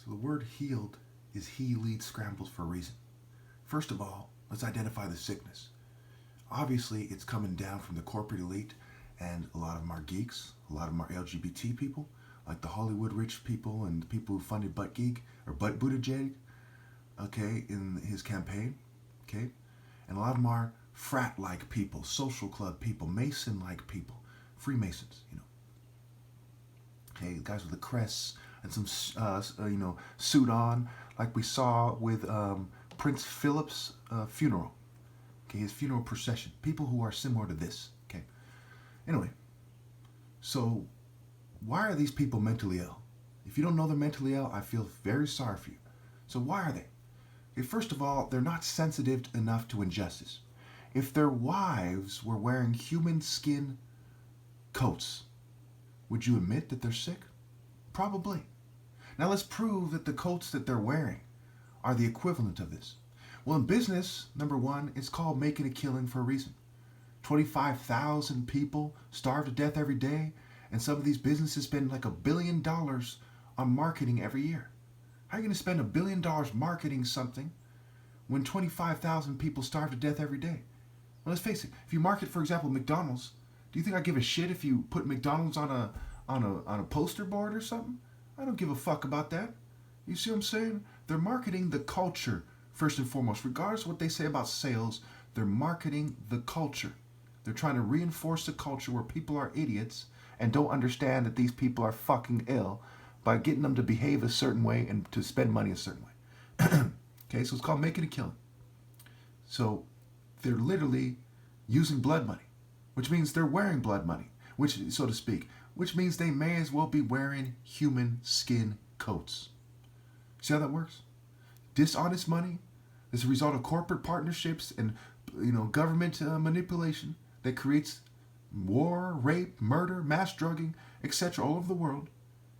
So the word healed is he leads scrambles for a reason. First of all, let's identify the sickness. Obviously, it's coming down from the corporate elite, and a lot of them are geeks, a lot of them are LGBT people, like the Hollywood rich people and the people who funded Butt Geek or Butt Buttigieg, okay, in his campaign, okay, and a lot of them are frat-like people, social club people, Mason-like people, Freemasons, okay, guys with the crests and some, suit on, like we saw with Prince Philip's funeral. Okay, his funeral procession. People who are similar to this. Okay. Anyway, so why are these people mentally ill? If you don't know they're mentally ill, I feel very sorry for you. So why are they? Okay, first of all, they're not sensitive enough to injustice. If their wives were wearing human skin coats, would you admit that they're sick? Probably. Now let's prove that the coats that they're wearing are the equivalent of this. Well, in business, number one, it's called making a killing for a reason. 25,000 people starve to death every day, and some of these businesses spend like $1 billion on marketing every year. How are you going to spend $1 billion marketing something when 25,000 people starve to death every day? Well, let's face it. If you market, for example, McDonald's, do you think I give a shit if you put McDonald's on a poster board or something? I don't give a fuck about that. You see what I'm saying? They're marketing the culture first and foremost. Regardless of what they say about sales, they're marketing the culture. They're trying to reinforce the culture where people are idiots and don't understand that these people are fucking ill by getting them to behave a certain way and to spend money a certain way. Okay, so it's called making a killing. So they're literally using blood money, which means they're wearing blood money, which, so to speak, which means they may as well be wearing human skin coats. See how that works? Dishonest money is a result of corporate partnerships and government manipulation that creates war, rape, murder, mass drugging, etc. all over the world.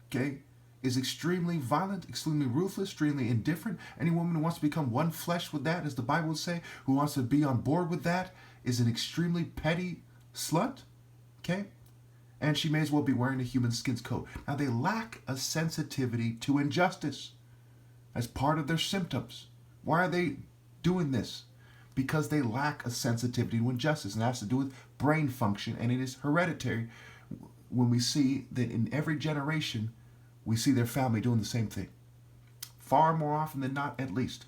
Okay, is extremely violent, extremely ruthless, extremely indifferent. Any woman who wants to become one flesh with that, as the Bible would say, who wants to be on board with that, is an extremely petty slut. Okay, and she may as well be wearing a human skin's coat. Now they lack a sensitivity to injustice as part of their symptoms. Why are they doing this? Because they lack a sensitivity to injustice, and that has to do with brain function, and it is hereditary. When we see that in every generation, we see their family doing the same thing. Far more often than not, at least.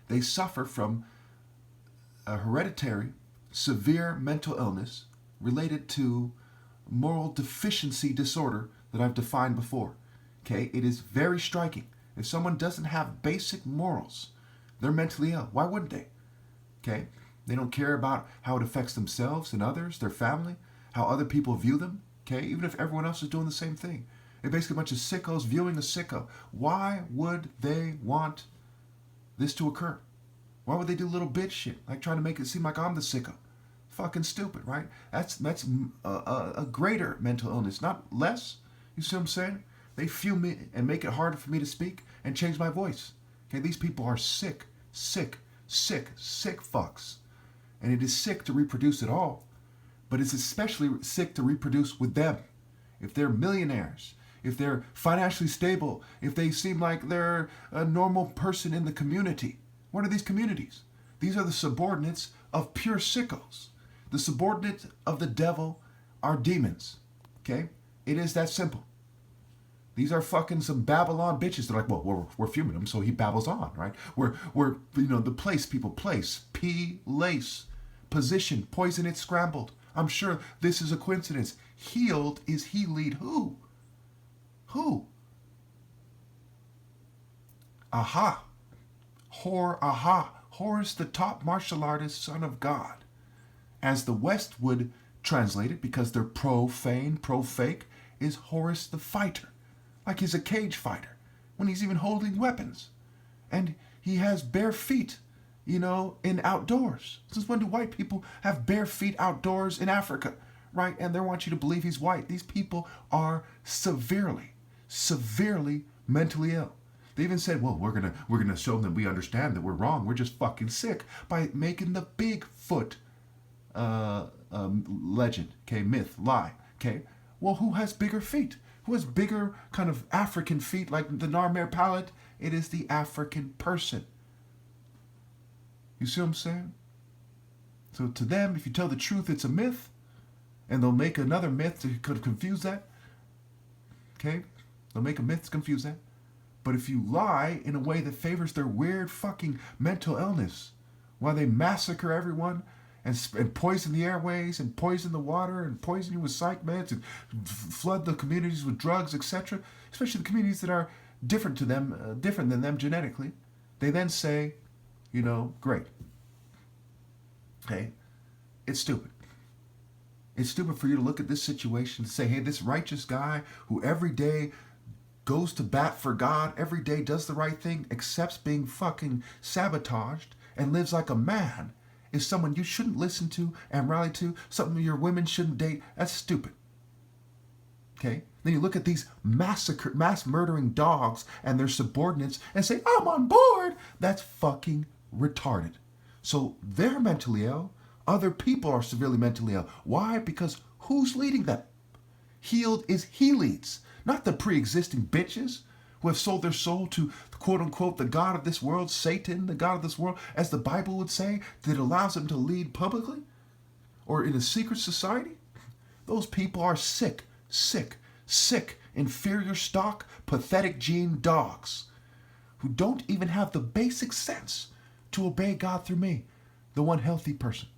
They suffer from a hereditary, severe mental illness related to moral deficiency disorder that I've defined before. Okay, it is very striking. If someone doesn't have basic morals, they're mentally ill. Why wouldn't they? Okay? They don't care about how it affects themselves and others, their family, how other people view them. Okay? Even if everyone else is doing the same thing. They're basically a bunch of sickos viewing a sicko. Why would they want this to occur? Why would they do little bitch shit, like trying to make it seem like I'm the sicko? Fucking stupid, right? That's a greater mental illness, not less. You see what I'm saying? They fuel me and make it harder for me to speak and change my voice. Okay, these people are sick, sick, sick, sick fucks. And it is sick to reproduce at all. But it's especially sick to reproduce with them. If they're millionaires, if they're financially stable, if they seem like they're a normal person in the community. What are these communities? These are the subordinates of pure sickos. The subordinates of the devil are demons. Okay? It is that simple. These are fucking some Babylon bitches. They're like, well, we're fuming him, so he babbles on, right? We're the place people place. P-lace. Position. Poison it scrambled. I'm sure this is a coincidence. Healed is he lead who? Who? Aha. Hor aha. Horus, the top martial artist, son of God. As the West would translate it, because they're profane, pro-fake, is Horus the fighter. Like he's a cage fighter, when he's even holding weapons. And he has bare feet, in outdoors. Since when do white people have bare feet outdoors in Africa, right? And they want you to believe he's white. These people are severely, severely mentally ill. They even said, well, we're gonna show them that we understand that we're wrong. We're just fucking sick by making the Bigfoot legend, okay, myth, lie, okay. Well, who has bigger feet? Who has bigger kind of African feet like the Narmer palette? It is the African person. You see what I'm saying? So to them, if you tell the truth, it's a myth. And they'll make another myth to confuse that. Okay? They'll make a myth to confuse that. But if you lie in a way that favors their weird fucking mental illness, while they massacre everyone and poison the airways and poison the water and poison you with psych meds and flood the communities with drugs, etc., especially the communities that are different to them, different than them genetically, they then say, you know, great. Okay? It's stupid. It's stupid for you to look at this situation and say, hey, this righteous guy who every day goes to bat for God, every day does the right thing, accepts being fucking sabotaged, and lives like a man, is someone you shouldn't listen to and rally to, something your women shouldn't date. That's stupid. Okay? Then you look at these mass murdering dogs and their subordinates and say, I'm on board. That's fucking retarded. So they're mentally ill. Other people are severely mentally ill. Why? Because who's leading them? Healed is he leads, not the pre-existing bitches who have sold their soul to, quote unquote, the God of this world, Satan, the God of this world, as the Bible would say, that allows them to lead publicly or in a secret society. Those people are sick, inferior stock, pathetic gene dogs who don't even have the basic sense to obey God through me, the one healthy person.